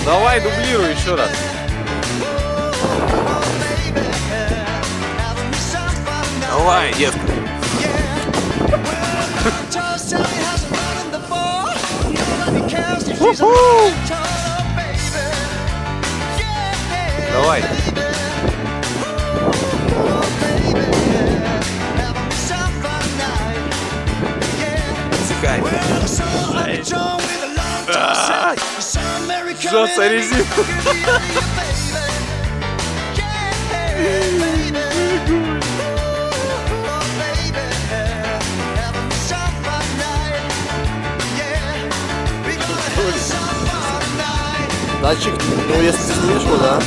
Давай, дублируй еще раз. Давай, детка. Давай. Жжется резинка. Датчик, ну если ты слышал, да?